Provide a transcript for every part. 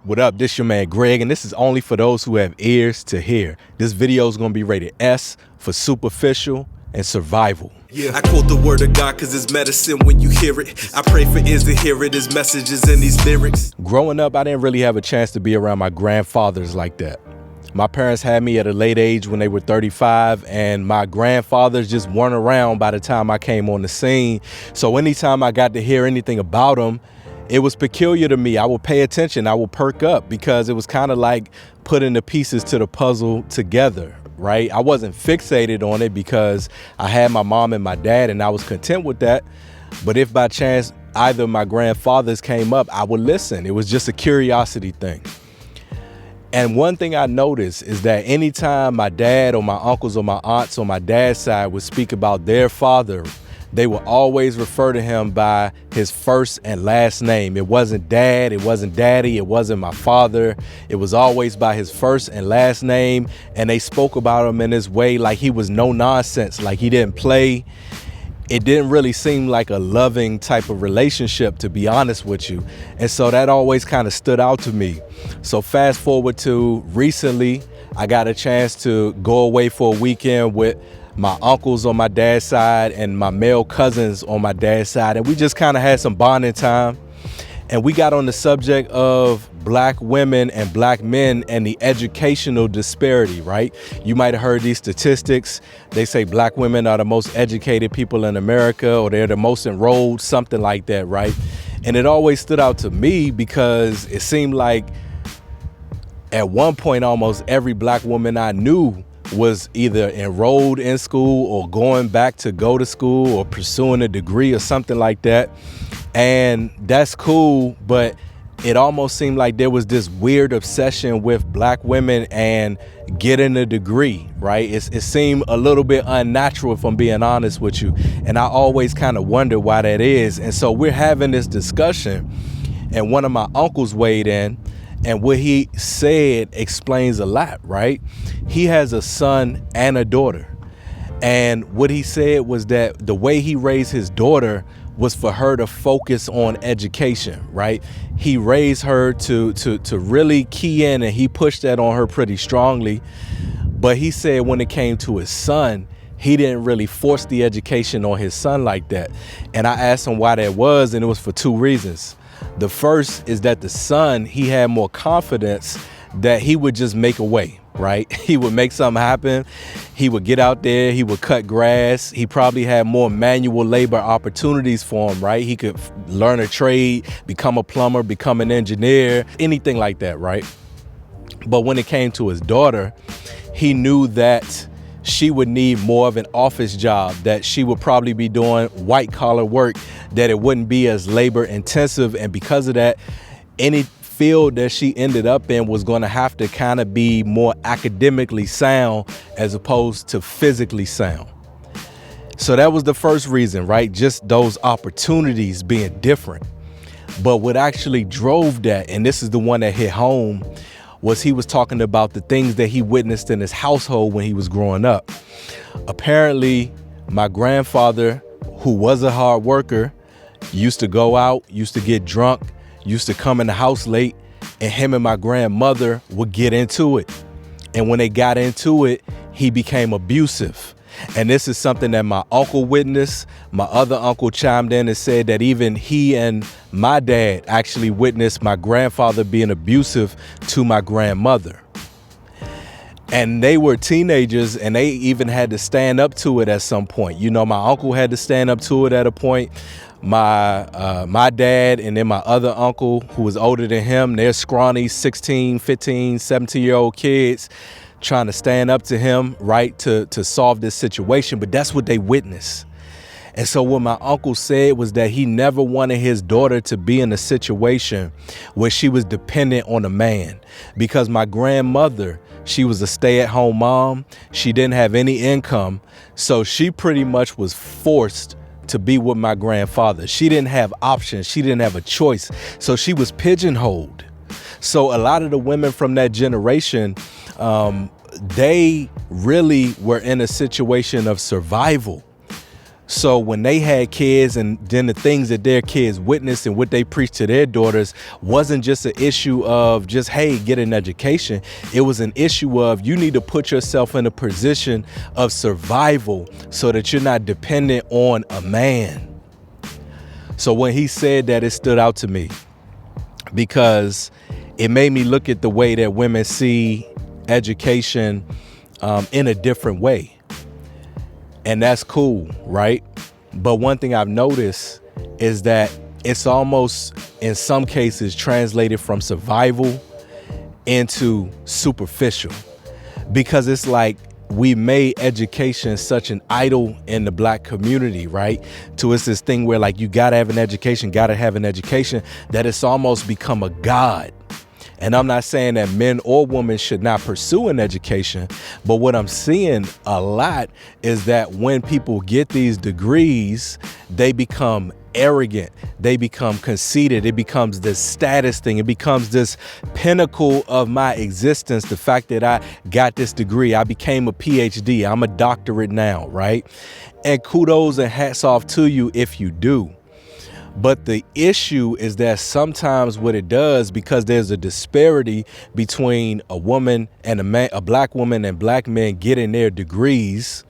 What up? This your man Greg, and this is only for those who have ears to hear. This video is going to be rated S for superficial and survival. Yeah, I quote the word of God because it's medicine when you hear it. I pray for ears to hear it, his messages in these lyrics. Growing up, I didn't really have a chance to be around my grandfathers like that. My parents had me at a late age when they were 35, and my grandfathers just weren't around by the time I came on the scene. So anytime I got to hear anything about them, it was peculiar to me. I would pay attention. I would perk up because it was kind of like putting the pieces to the puzzle together, right? I wasn't fixated on it because I had my mom and my dad and I was content with that. But if by chance either of my grandfathers came up, I would listen. It was just a curiosity thing. And one thing I noticed is that anytime my dad or my uncles or my aunts on my dad's side would speak about their father, they would always refer to him by his first and last name. It wasn't dad, it wasn't daddy, it wasn't my father. It was always by his first and last name. And they spoke about him in this way like he was no nonsense, like he didn't play. It didn't really seem like a loving type of relationship, to be honest with you. And so that always kind of stood out to me. So fast forward to recently, I got a chance to go away for a weekend with my uncles on my dad's side and my male cousins on my dad's side. And we just kind of had some bonding time. And we got on the subject of black women and black men and the educational disparity, right? You might have heard these statistics. They say black women are the most educated people in America, or they're the most enrolled, something like that, right? And it always stood out to me because it seemed like at one point, almost every black woman I knew was either enrolled in school or going back to go to school or pursuing a degree or something like that. And that's cool, but it almost seemed like there was this weird obsession with black women and getting a degree, right? It seemed a little bit unnatural, if I'm being honest with you. And I always kind of wonder why that is. And so we're having this discussion, and one of my uncles weighed in, and what he said explains a lot, right? He has a son and a daughter. And what he said was that the way he raised his daughter was for her to focus on education, right? He raised her to really key in, and he pushed that on her pretty strongly. But he said when it came to his son, he didn't really force the education on his son like that. And I asked him why that was, and it was for two reasons. The first is that the son, he had more confidence that he would just make a way, right? He would make something happen. He would get out there, he would cut grass. He probably had more manual labor opportunities for him, right? He could learn a trade, become a plumber, become an engineer, anything like that, right? But when it came to his daughter, he knew that she would need more of an office job, that she would probably be doing white collar work, that it wouldn't be as labor intensive. And because of that, any field that she ended up in was going to have to kind of be more academically sound as opposed to physically sound. So that was the first reason, right? Just those opportunities being different. But what actually drove that, and this is the one that hit home, was he was talking about the things that he witnessed in his household when he was growing up. Apparently, my grandfather, who was a hard worker, used to go out, used to get drunk, used to come in the house late, and him and my grandmother would get into it. And when they got into it, he became abusive. And this is something that my uncle witnessed. My other uncle chimed in and said that even he and my dad actually witnessed my grandfather being abusive to my grandmother. And they were teenagers, and they even had to stand up to it at some point. You know, my uncle had to stand up to it at a point. My dad and then my other uncle, who was older than him, they're scrawny 16, 15, 17-year-old kids trying to stand up to him, right, to solve this situation. But that's what they witnessed. And so what my uncle said was that he never wanted his daughter to be in a situation where she was dependent on a man, because my grandmother, she was a stay-at-home mom. She didn't have any income. So she pretty much was forced to be with my grandfather. She didn't have options. She didn't have a choice. So she was pigeonholed. So a lot of the women from that generation, they really were in a situation of survival. So when they had kids, and then the things that their kids witnessed and what they preached to their daughters wasn't just an issue of just, hey, get an education. It was an issue of you need to put yourself in a position of survival so that you're not dependent on a man. So when he said that, it stood out to me because it made me look at the way that women see education in a different way. And that's cool, right? But one thing I've noticed is that it's almost, in some cases, translated from survival into superficial. Because it's like we made education such an idol in the Black community, right? To it's this thing where like you gotta have an education, that it's almost become a god. And I'm not saying that men or women should not pursue an education, but what I'm seeing a lot is that when people get these degrees, they become arrogant, they become conceited, it becomes this status thing, it becomes this pinnacle of my existence, the fact that I got this degree, I became a PhD, I'm a doctorate now, right? And kudos and hats off to you if you do. But the issue is that sometimes what it does, because there's a disparity between a woman and a man, a Black woman and Black men getting their degrees,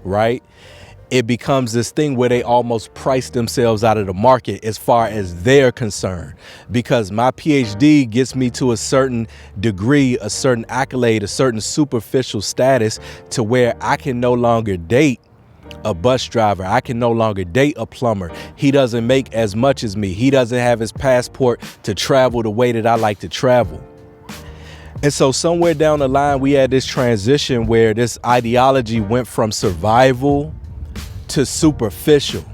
right? It becomes this thing where they almost price themselves out of the market as far as they're concerned. Because my PhD gets me to a certain degree, a certain accolade, a certain superficial status to where I can no longer date a bus driver. I can no longer date a plumber. He doesn't make as much as me. He doesn't have his passport to travel the way that I like to travel. And so somewhere down the line, we had this transition where this ideology went from survival to superficial.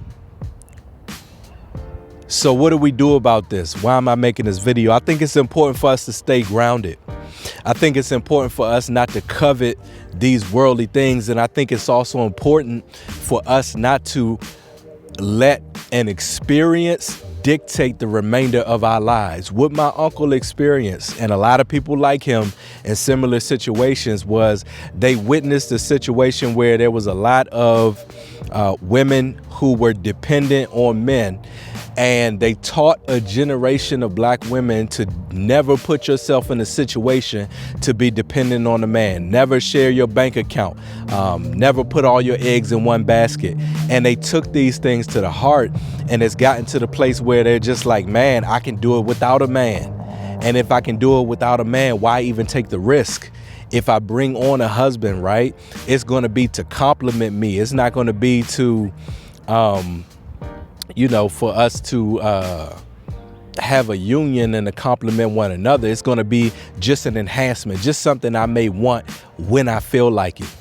So what do we do about this? Why am I making this video? I think it's important for us to stay grounded. I think it's important for us not to covet these worldly things. And I think it's also important for us not to let an experience dictate the remainder of our lives. What my uncle experienced, and a lot of people like him in similar situations, was they witnessed a situation where there was a lot of women who were dependent on men. And they taught a generation of Black women to never put yourself in a situation to be dependent on a man. Never share your bank account. Never put all your eggs in one basket. And they took these things to the heart, and it's gotten to the place where they're just like, man, I can do it without a man. And if I can do it without a man, why even take the risk? If I bring on a husband, right, it's going to be to compliment me. It's not going to be to for us to have a union and to compliment one another. It's going to be just an enhancement, just something I may want when I feel like it.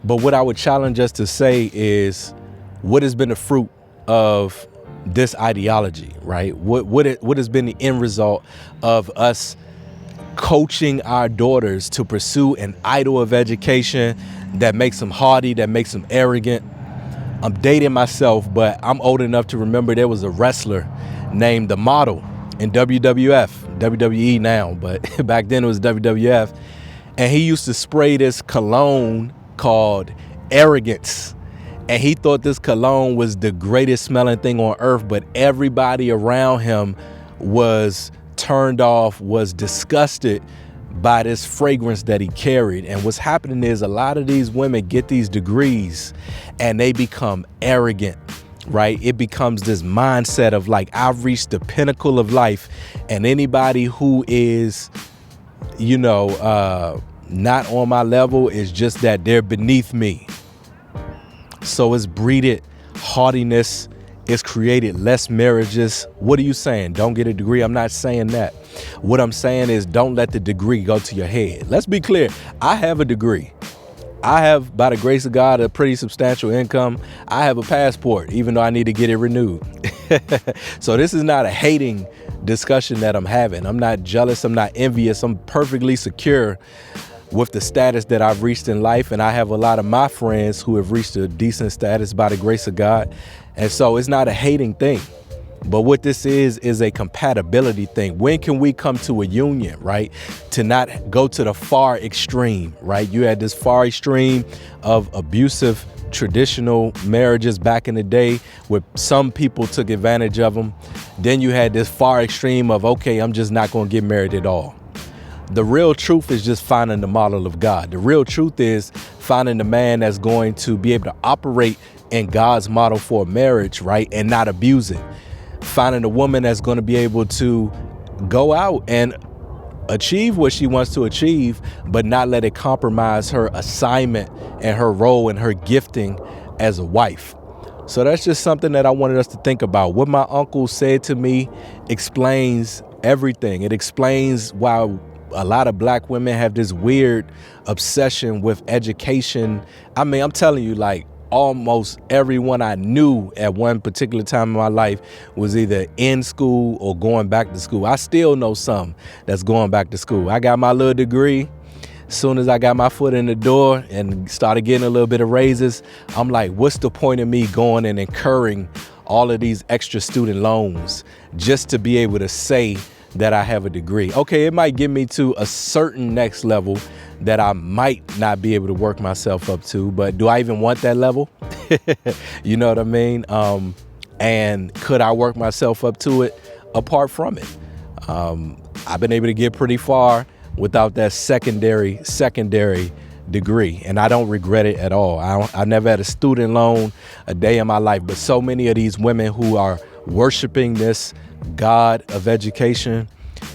But what I would challenge us to say is, what has been the fruit of this ideology, right? What has been the end result of us coaching our daughters to pursue an idol of education that makes them haughty, that makes them arrogant? I'm dating myself, but I'm old enough to remember there was a wrestler named The Model in WWF, WWE now, but back then it was WWF. And he used to spray this cologne called Arrogance. And he thought this cologne was the greatest smelling thing on earth, but everybody around him was turned off, was disgusted by this fragrance that he carried. And what's happening is a lot of these women get these degrees and they become arrogant, right? It becomes this mindset of like, I've reached the pinnacle of life, and anybody who is, not on my level is just that they're beneath me. So it's breeded haughtiness. It's created less marriages. What are you saying? Don't get a degree? I'm not saying that. What I'm saying is, don't let the degree go to your head. Let's be clear. I have a degree. I have, by the grace of God, a pretty substantial income. I have a passport, even though I need to get it renewed. So this is not a hating discussion that I'm having. I'm not jealous. I'm not envious. I'm perfectly secure with the status that I've reached in life. And I have a lot of my friends who have reached a decent status by the grace of God. And so it's not a hating thing. But what this is a compatibility thing. When can we come to a union, right? To not go to the far extreme, right? You had this far extreme of abusive traditional marriages back in the day where some people took advantage of them. Then you had this far extreme of, okay, I'm just not going to get married at all. The real truth is just finding the model of God. The real truth is finding the man that's going to be able to operate in God's model for marriage, right, and not abuse it. Finding a woman that's going to be able to go out and achieve what she wants to achieve, but not let it compromise her assignment and her role and her gifting as a wife. So that's just something that I wanted us to think about. What my uncle said to me explains everything. It explains why a lot of black women have this weird obsession with education. I mean, I'm telling you, like, almost everyone I knew at one particular time in my life was either in school or going back to school. I still know some that's going back to school. I got my little degree. As soon as I got my foot in the door and started getting a little bit of raises, I'm like, what's the point of me going and incurring all of these extra student loans just to be able to say that I have a degree? Okay, it might get me to a certain next level that I might not be able to work myself up to, but do I even want that level? You know what I mean? And could I work myself up to it apart from it? I've been able to get pretty far without that secondary degree, and I don't regret it at all. I never had a student loan a day in my life, but so many of these women who are worshiping this God of education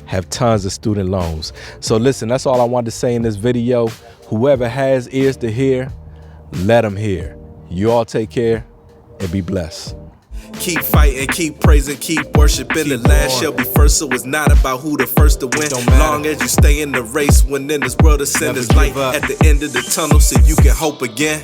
have tons of student loans. So listen, that's all I wanted to say in this video. Whoever has ears to hear, let them hear. You all take care and be blessed. Keep fighting, keep praising, keep worshiping. The last shall be first, so it's not about who the first to win. Long as you stay in the race, when in this world of sin is light at the end of the tunnel, so you can hope again.